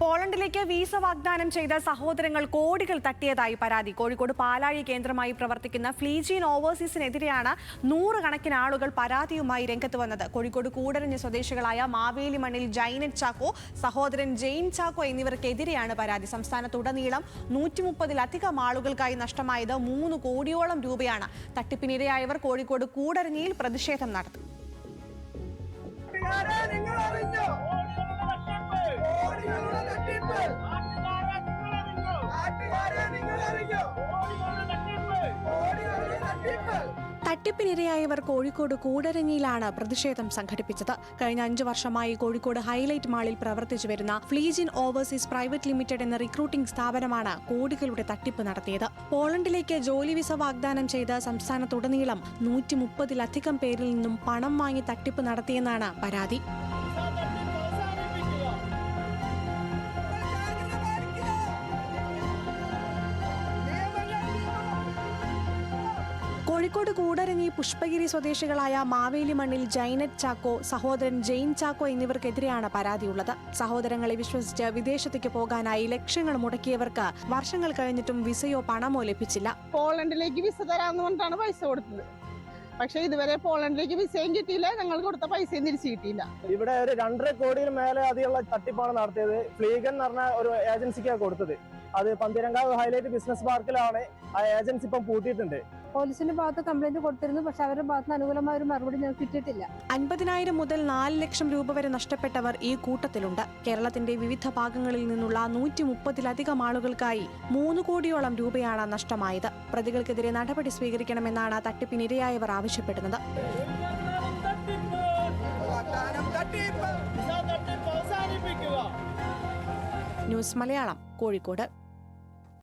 പോളണ്ടിലേക്ക് visa വാഗ്ദാനം ചെയ്ത സഹോദരങ്ങൾ കോടികൾ തട്ടിയതായി പരാതി. കോഴിക്കോട് പാലാഴി കേന്ദ്രമായി പ്രവർത്തിക്കുന്ന ഫ്ലീജിയൻ ഓവർസീസിനെതിരെയാണ് നൂറുകണക്കിന് ആളുകൾ പരാതിയുമായി രംഗത്ത് വന്നത്. കോഴിക്കോട് കൂടരഞ്ഞ് സ്വദേശികളായ മാവേലിമണ്ണിൽ ജൈനറ്റ് ചാക്കോ, സഹോദരൻ ജെയിൻ ചാക്കോ എന്നിവർക്കെതിരെയാണ് പരാതി. സംസ്ഥാനത്തുടനീളം 130-ലധികം ആളുകൾക്കായി നഷ്ടമായത് 3 കോടിയോളം രൂപയാണ്. തട്ടിപ്പിനിരയായവർ കോഴിക്കോട് കൂടരഞ്ഞിയിൽ പ്രതിഷേധം നടത്തി. തട്ടിപ്പിനിരയായവർ കോഴിക്കോട് കൂടരഞ്ഞിയിലാണ് പ്രതിഷേധം സംഘടിപ്പിച്ചത്. കഴിഞ്ഞ 5 വർഷമായി കോഴിക്കോട് ഹൈലൈറ്റ് മാളിൽ പ്രവർത്തിച്ചു വരുന്ന ഫ്ലീജിയൻ ഓവർസീസ് പ്രൈവറ്റ് ലിമിറ്റഡ് എന്ന റിക്രൂട്ടിംഗ് സ്ഥാപനമാണ് കോടികളുടെ തട്ടിപ്പ് നടത്തിയത്. പോളണ്ടിലേക്ക് ജോലി വിസ വാഗ്ദാനം ചെയ്ത് സംസ്ഥാനത്തുടനീളം 130-ലധികം പേരിൽ നിന്നും പണം വാങ്ങി തട്ടിപ്പ് നടത്തിയെന്നാണ് പരാതി. കോഴിക്കോട് കൂടരഞ്ഞി പുഷ്പഗിരി സ്വദേശികളായ മാവേലിമണ്ണിൽ ജൈനറ്റ് ചാക്കോ, സഹോദരൻ ജെയിൻ ചാക്കോ എന്നിവർക്കെതിരെയാണ് പരാതിയുള്ളത്. സഹോദരങ്ങളെ വിശ്വസിച്ച് വിദേശത്തേക്ക് പോകാനായി ലക്ഷങ്ങൾ മുടക്കിയവർക്ക് വർഷങ്ങൾ കഴിഞ്ഞിട്ടും വിസയോ പണമോ ലഭിച്ചില്ല. പോളണ്ടിലേക്ക് വിസ തരാമെന്ന് പറഞ്ഞിട്ടാണ് പൈസ കൊടുത്തത്. പക്ഷെ ഇതുവരെ പോളണ്ടിലേക്ക് വിസയും കിട്ടിയില്ല, ഞങ്ങൾ കൊടുത്ത പൈസയും തിരിച്ചു കിട്ടിയില്ല. ഇവിടെ ഒരു 2.5 കോടിയിൽ മേലെ അധികമുള്ള തട്ടിപ്പാണ് നടത്തിയത്. ഫ്ലീഗൻ എന്ന് പറഞ്ഞ ഒരു ഏജൻസിക്കാണ് കൊടുത്തത്. അത് പന്തീരങ്കാവ് ഹൈലൈറ്റ് ബിസിനസ് പാർക്കിലാണ്. ആ ഏജൻസി ഇപ്പം പൂട്ടിയിട്ടുണ്ട്. പോലീസിന്റെ ഭാഗത്ത് കംപ്ലൈന്റ് കൊടുത്തിരുന്നു, പക്ഷെ അവരുടെ ഭാഗത്ത് അനുകൂലമായ ഒരു മറുപടി ഞങ്ങൾക്ക് കിട്ടിയിട്ടില്ല. 50,000 മുതൽ 4 ലക്ഷം രൂപ വരെ നഷ്ടപ്പെട്ടവർ ഈ കൂട്ടത്തിലുണ്ട്. കേരളത്തിന്റെ വിവിധ ഭാഗങ്ങളിൽ നിന്നുള്ള 130-ലധികം ആളുകൾക്കായി 3 കോടിയോളം രൂപയാണ് നഷ്ടമായത്. പ്രതികൾക്കെതിരെ നടപടി സ്വീകരിക്കണമെന്നാണ് തട്ടിപ്പിനിരയായവർ ആവശ്യപ്പെടുന്നത്. ന്യൂസ് മലയാളം, കോഴിക്കോട്.